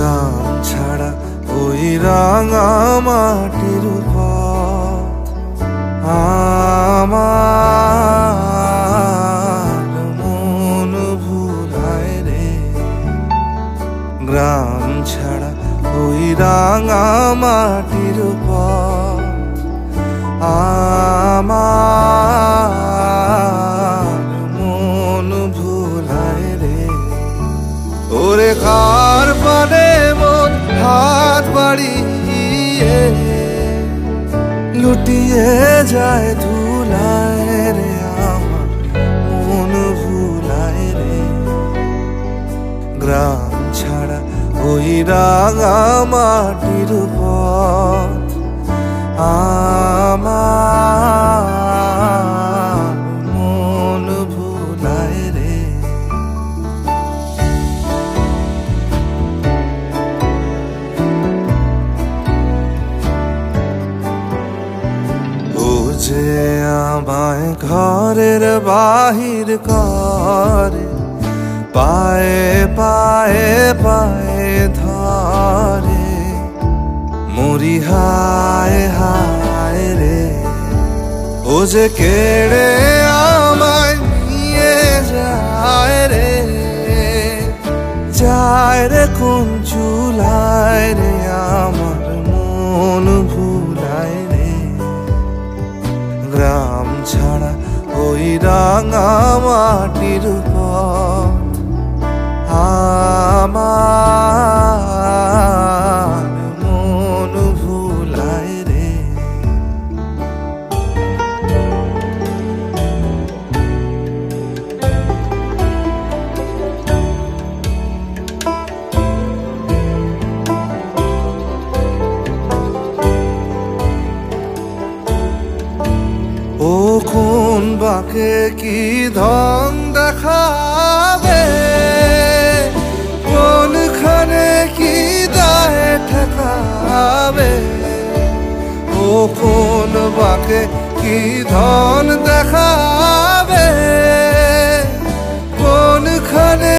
গ্রাম ছাড়া ওই রাঙা মাটির পথ আমার মন ভুলায় রে। গ্রাম ছাড়া ওই রাঙা মাটির পথ আমার মন ভুলায় রে। ওরে কার পানে মন হাত বাড়িয়ে লুটিয়ে যায় ধুলায় রে, আমার মন ভুলায় রে। গ্রাম ছাড়া ওই রাঙা মাটির পথ আমার মন ভুলায় রে। ও যে আমায় ঘরের বাহির করে, পায়ে পায়ে পায়ে ধরে, মরি হায় হায় রে। ও যে কেড়ে আমায় নিয়ে যায় রে, যায় রে কোন চুলায় রে, আমার মন ভুলায় রে। গ্রাম ছাড়া ওই রাঙা মাটির পথ আমার মন ভুলায় রে। ও কোন বাকে কি ধন দেখাবে, কোনখানে কি দায় ঠেকাবে। ও কোন বাকে কি ধন দেখাবে, কোনখানে